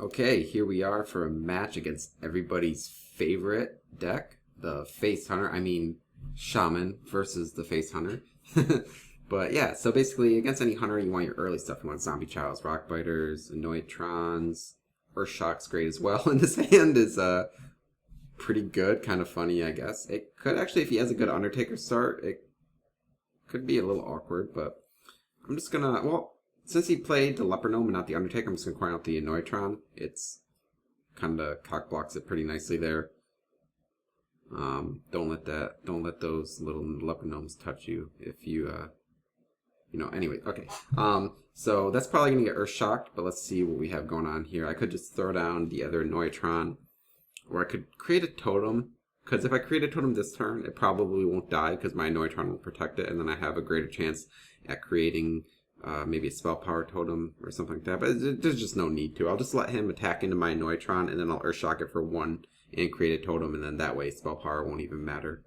Okay, here we are for a match against everybody's favorite deck, the Face Hunter. I mean, Shaman versus the Face Hunter. But yeah, so basically, against any hunter, you want your early stuff. You want Zombie Childs, Rock Biters, Annoytrons, Earthshock's great as well. And this hand is pretty good, kind of funny, I guess. It could actually, if he has a good Undertaker start, it could be a little awkward, but I'm just gonna, well, since he played the Leper Gnome and not the Undertaker, I'm just gonna coin out the Annoytron. It's kind of cock blocks it pretty nicely there. Don't let those little Leper Gnomes touch you if anyway, okay. So that's probably gonna get Earth Shocked, but let's see what we have going on here. I could just throw down the other Annoytron, or I could create a totem, because if I create a totem this turn, it probably won't die because my Annoytron will protect it, and then I have a greater chance at creating maybe a spell power totem or something like that. But there's just no need to. I'll just let him attack into my Annoytron, and then I'll Earthshock it for 1 and create a totem, and then that way spell power won't even matter.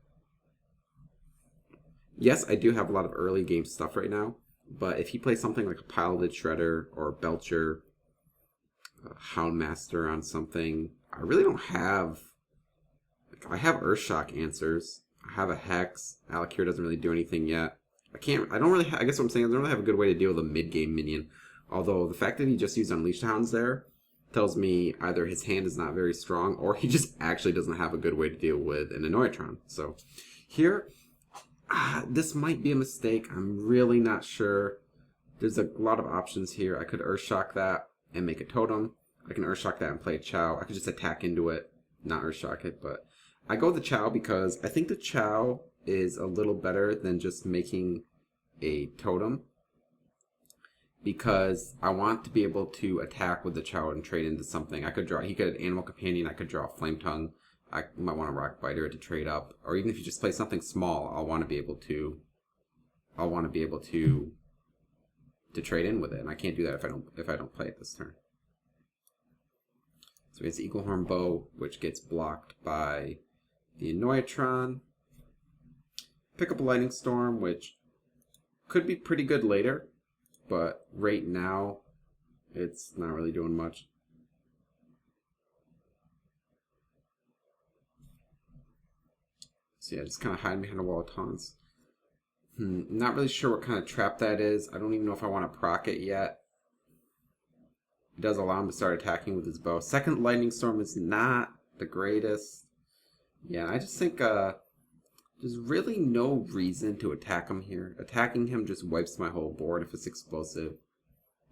Yes, I do have a lot of early game stuff right now, but if he plays something like a Piloted Shredder or Belcher, Houndmaster on something, I really don't have... I have Earthshock answers. I have a Hex. Alakir doesn't really do anything yet. I don't really, I guess what I'm saying is I don't really have a good way to deal with a mid-game minion. Although the fact that he just used Unleashed Hounds there tells me either his hand is not very strong or he just actually doesn't have a good way to deal with an Annoytron. So here, this might be a mistake. I'm really not sure. There's a lot of options here. I could Earthshock that and make a totem. I can Earthshock that and play a Chow. I could just attack into it, not Earthshock it, but I go with the Chow because I think the Chow is a little better than just making a totem, because I want to be able to attack with the Chow and trade into something. I could draw, he could Animal Companion, I could draw Flame Tongue, I might want a Rock Biter to trade up, or even if you just play something small, I'll want to be able to trade in with it, and I can't do that if I don't play it this turn. So it's Eagle Horn Bow, which gets blocked by the Annoytron. Pick up a Lightning Storm, which could be pretty good later, but right now it's not really doing much. So yeah, just kind of hiding behind a wall of taunts. Not really sure what kind of trap that is. I don't even know if I want to proc it yet. It does allow him to start attacking with his bow. Second Lightning Storm is not the greatest. Yeah, I just think there's really no reason to attack him here. Attacking him just wipes my whole board if it's explosive.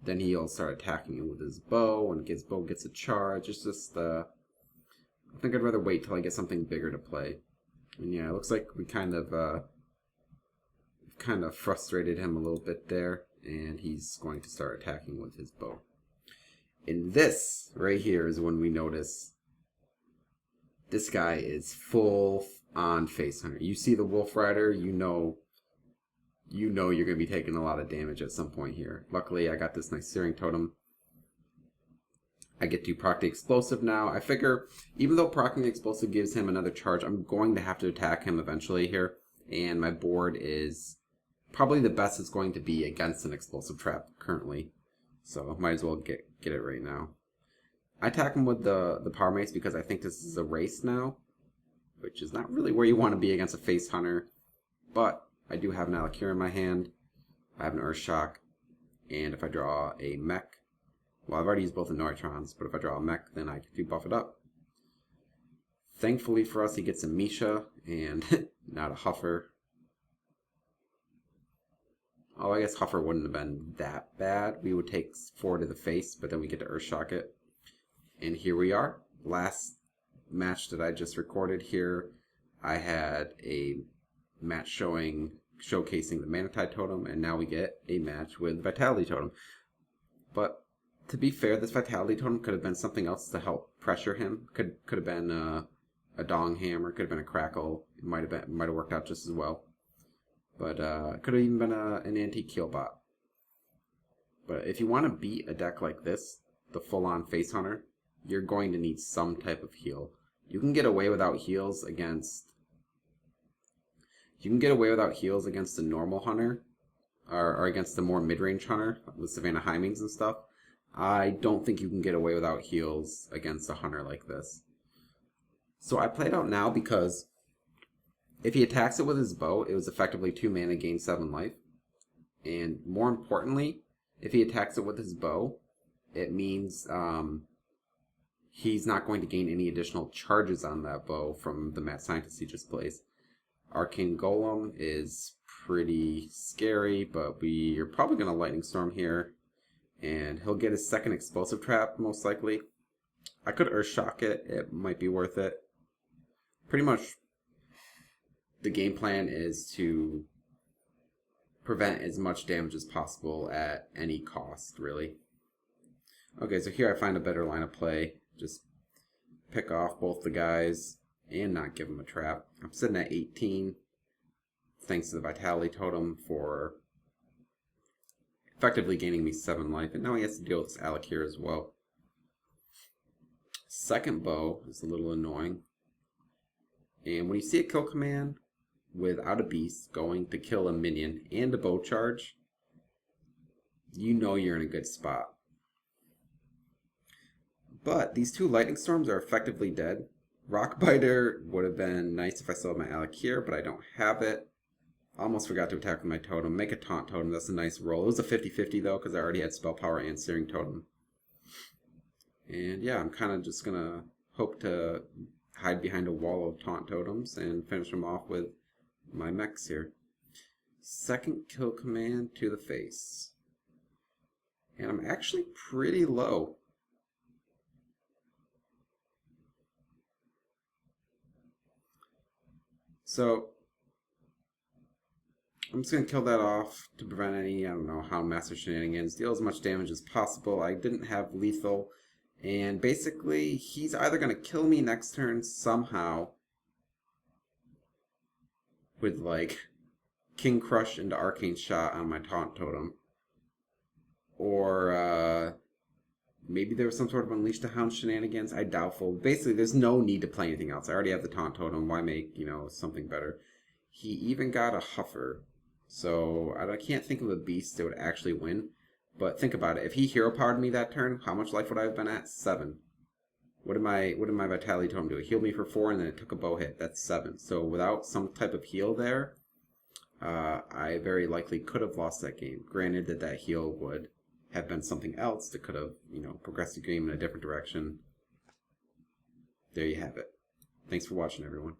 Then he'll start attacking him with his bow, and his bow gets a charge. It's just, I think I'd rather wait till I get something bigger to play. And yeah, it looks like we kind of frustrated him a little bit there, and he's going to start attacking with his bow. And this right here is when we notice this guy is full on Face Hunter. You see the Wolf Rider, you know you're going to be taking a lot of damage at some point here. Luckily, I got this nice Searing Totem. I get to proc the Explosive now. I figure, even though procking the Explosive gives him another charge, I'm going to have to attack him eventually here. And my board is probably the best it's going to be against an Explosive Trap currently. So might as well get it right now. I attack him with the Power Mace because I think this is a race now, which is not really where you want to be against a Face Hunter. But I do have an Alakir in my hand. I have an Earthshock. And if I draw a mech, well, I've already used both Annoytrons, but if I draw a mech, then I can buff it up. Thankfully for us, he gets a Misha and not a Huffer. Oh, I guess Huffer wouldn't have been that bad. We would take 4 to the face, but then we get to Earthshock it. And here we are. Last match that I just recorded here, I had a match showcasing the Manatide Totem, and now we get a match with Vitality Totem. But to be fair, this Vitality Totem could have been something else to help pressure him. Could have been a Dong Hammer, could have been a Crackle. It might have worked out just as well. But it could have even been an anti-Keelbot. But if you want to beat a deck like this, the full-on Face Hunter, you're going to need some type of heal. You can get away without heals against the normal hunter, or against the more mid-range hunter with Savannah Hymings and stuff. I don't think you can get away without heals against a hunter like this. So I played out now because if he attacks it with his bow, it was effectively 2 mana, gain 7 life. And more importantly, if he attacks it with his bow, it means he's not going to gain any additional charges on that bow from the Mad Scientist he just plays. Arcane Golem is pretty scary, but we are probably going to Lightning Storm here. And he'll get his second explosive trap, most likely. I could Earth Shock it. It might be worth it. Pretty much the game plan is to prevent as much damage as possible at any cost, really. Okay, so here I find a better line of play. Just pick off both the guys and not give them a trap. I'm sitting at 18, thanks to the Vitality Totem for effectively gaining me 7 life, and now he has to deal with this Alec here as well. Second bow is a little annoying. And when you see a kill command without a beast going to kill a minion and a bow charge, you know you're in a good spot. But these 2 Lightning Storms are effectively dead. Rockbiter would have been nice if I still had my Alec here, but I don't have it. Almost forgot to attack with my totem. Make a taunt totem. That's a nice roll. It was a 50-50 though, because I already had spell power and searing totem. And yeah, I'm kind of just going to hope to hide behind a wall of taunt totems and finish them off with my mechs here. Second kill command to the face. And I'm actually pretty low. So I'm just going to kill that off to prevent any, I don't know, Hound Master shenanigans. Deal as much damage as possible. I didn't have lethal. And basically, he's either going to kill me next turn somehow with, like, King Crush into Arcane Shot on my Taunt Totem. Or maybe there was some sort of Unleash the Hound shenanigans. I doubtful. Basically, there's no need to play anything else. I already have the Taunt Totem. Why make, something better? He even got a Huffer. So I can't think of a beast that would actually win. But think about it. If he hero powered me that turn, how much life would I have been at? 7. What did my Vitality Totem do? It healed me for 4 and then it took a bow hit. That's 7. So without some type of heal there, I very likely could have lost that game. Granted that heal would have been something else that could have, progressed the game in a different direction. There you have it. Thanks for watching, everyone.